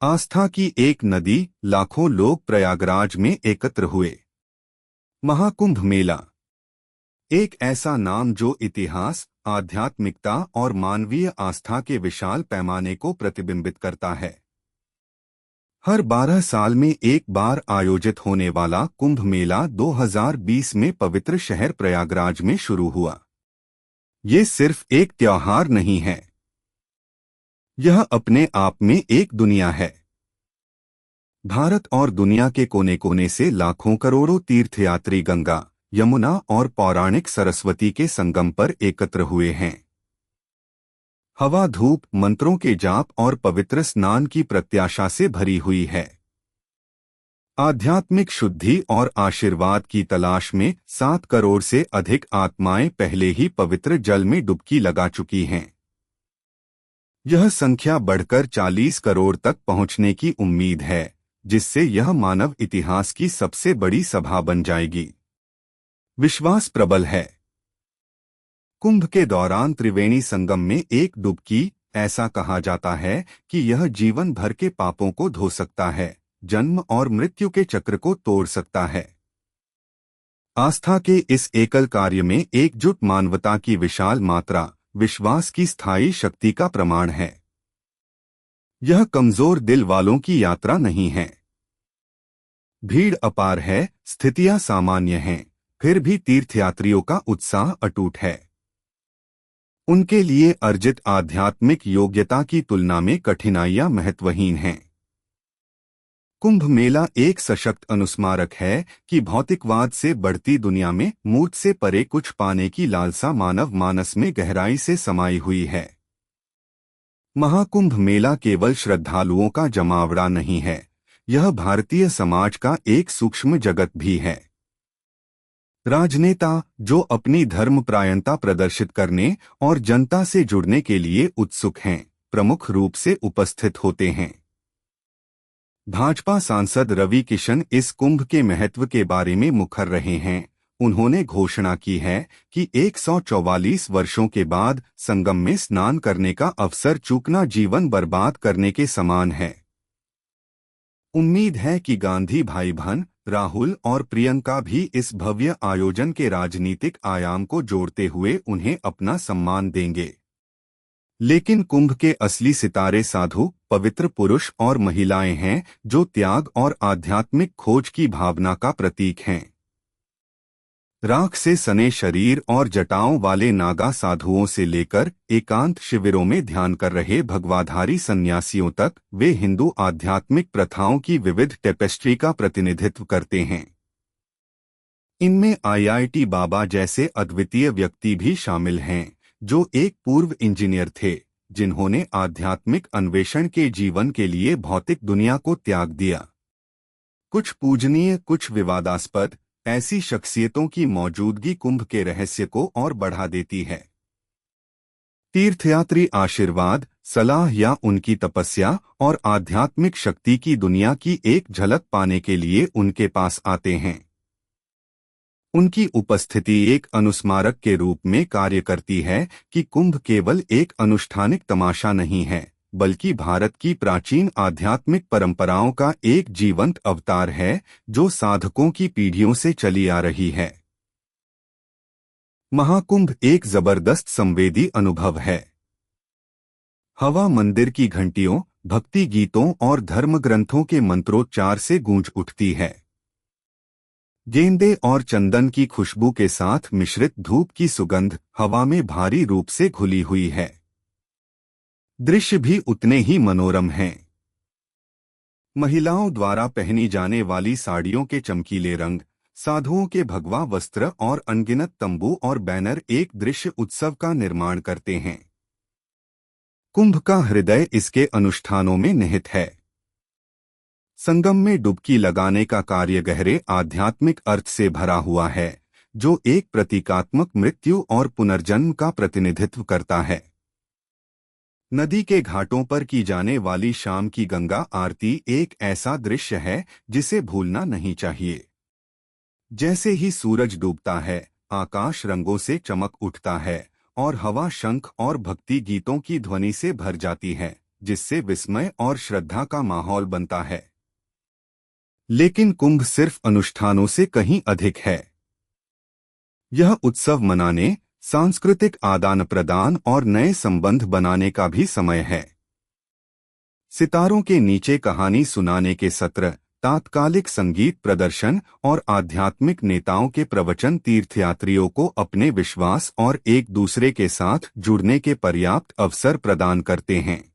आस्था की एक नदी, लाखों लोग प्रयागराज में एकत्र हुए। महाकुंभ मेला एक ऐसा नाम जो इतिहास, आध्यात्मिकता और मानवीय आस्था के विशाल पैमाने को प्रतिबिंबित करता है। हर 12 साल में एक बार आयोजित होने वाला कुंभ मेला 2020 में पवित्र शहर प्रयागराज में शुरू हुआ। ये सिर्फ एक त्योहार नहीं है, यह अपने आप में एक दुनिया है। भारत और दुनिया के कोने कोने से लाखों करोड़ों तीर्थयात्री गंगा, यमुना और पौराणिक सरस्वती के संगम पर एकत्र हुए हैं। हवा, धूप, मंत्रों के जाप और पवित्र स्नान की प्रत्याशा से भरी हुई है। आध्यात्मिक शुद्धि और आशीर्वाद की तलाश में 7 करोड़ से अधिक आत्माएं पहले ही पवित्र जल में डुबकी लगा चुकी हैं। यह संख्या बढ़कर 40 करोड़ तक पहुंचने की उम्मीद है, जिससे यह मानव इतिहास की सबसे बड़ी सभा बन जाएगी। विश्वास प्रबल है। कुंभ के दौरान त्रिवेणी संगम में एक डुबकी, ऐसा कहा जाता है कि यह जीवन भर के पापों को धो सकता है, जन्म और मृत्यु के चक्र को तोड़ सकता है। आस्था के इस एकल कार्य में एकजुट मानवता की विशाल मात्रा विश्वास की स्थायी शक्ति का प्रमाण है। यह कमजोर दिल वालों की यात्रा नहीं है। भीड़ अपार है, स्थितियां सामान्य हैं, फिर भी तीर्थयात्रियों का उत्साह अटूट है। उनके लिए अर्जित आध्यात्मिक योग्यता की तुलना में कठिनाइयां महत्वहीन हैं। कुंभ मेला एक सशक्त अनुस्मारक है कि भौतिकवाद से बढ़ती दुनिया में मूर्त से परे कुछ पाने की लालसा मानव मानस में गहराई से समाई हुई है। महाकुंभ मेला केवल श्रद्धालुओं का जमावड़ा नहीं है, यह भारतीय समाज का एक सूक्ष्म जगत भी है। राजनेता जो अपनी धर्मपरायणता प्रदर्शित करने और जनता से जुड़ने के लिए उत्सुक हैं, प्रमुख रूप से उपस्थित होते हैं। भाजपा सांसद रवि किशन इस कुंभ के महत्व के बारे में मुखर रहे हैं। उन्होंने घोषणा की है कि 144 वर्षों के बाद संगम में स्नान करने का अवसर चूकना जीवन बर्बाद करने के समान है। उम्मीद है कि गांधी भाई बहन राहुल और प्रियंका भी इस भव्य आयोजन के राजनीतिक आयाम को जोड़ते हुए उन्हें अपना सम्मान देंगे। लेकिन कुंभ के असली सितारे साधु, पवित्र पुरुष और महिलाएं हैं, जो त्याग और आध्यात्मिक खोज की भावना का प्रतीक हैं। राख से सने शरीर और जटाओं वाले नागा साधुओं से लेकर एकांत शिविरों में ध्यान कर रहे भगवाधारी सन्यासियों तक, वे हिंदू आध्यात्मिक प्रथाओं की विविध टेपेस्ट्री का प्रतिनिधित्व करते हैं। इनमें आईआईटी बाबा जैसे अद्वितीय व्यक्ति भी शामिल हैं, जो एक पूर्व इंजीनियर थे, जिन्होंने आध्यात्मिक अन्वेषण के जीवन के लिए भौतिक दुनिया को त्याग दिया। कुछ पूजनीय, कुछ विवादास्पद, ऐसी शख्सियतों की मौजूदगी कुंभ के रहस्य को और बढ़ा देती है। तीर्थयात्री आशीर्वाद, सलाह या उनकी तपस्या और आध्यात्मिक शक्ति की दुनिया की एक झलक पाने के लिए उनके पास आते हैं। उनकी उपस्थिति एक अनुस्मारक के रूप में कार्य करती है कि कुंभ केवल एक अनुष्ठानिक तमाशा नहीं है, बल्कि भारत की प्राचीन आध्यात्मिक परंपराओं का एक जीवंत अवतार है, जो साधकों की पीढ़ियों से चली आ रही है। महाकुंभ एक जबरदस्त संवेदी अनुभव है। हवा मंदिर की घंटियों, भक्ति गीतों और धर्म ग्रंथों के मंत्रोच्चार से गूंज उठती है। गेंदे और चंदन की खुशबू के साथ मिश्रित धूप की सुगंध हवा में भारी रूप से घुली हुई है। दृश्य भी उतने ही मनोरम हैं। महिलाओं द्वारा पहनी जाने वाली साड़ियों के चमकीले रंग, साधुओं के भगवा वस्त्र और अनगिनत तंबू और बैनर एक दृश्य उत्सव का निर्माण करते हैं। कुंभ का हृदय इसके अनुष्ठानों में निहित है। संगम में डुबकी लगाने का कार्य गहरे आध्यात्मिक अर्थ से भरा हुआ है, जो एक प्रतीकात्मक मृत्यु और पुनर्जन्म का प्रतिनिधित्व करता है। नदी के घाटों पर की जाने वाली शाम की गंगा आरती एक ऐसा दृश्य है जिसे भूलना नहीं चाहिए। जैसे ही सूरज डूबता है, आकाश रंगों से चमक उठता है और हवा शंख और भक्ति गीतों की ध्वनि से भर जाती है, जिससे विस्मय और श्रद्धा का माहौल बनता है। लेकिन कुंभ सिर्फ अनुष्ठानों से कहीं अधिक है। यह उत्सव मनाने, सांस्कृतिक आदान प्रदान और नए संबंध बनाने का भी समय है। सितारों के नीचे कहानी सुनाने के सत्र, तात्कालिक संगीत प्रदर्शन और आध्यात्मिक नेताओं के प्रवचन तीर्थयात्रियों को अपने विश्वास और एक दूसरे के साथ जुड़ने के पर्याप्त अवसर प्रदान करते हैं।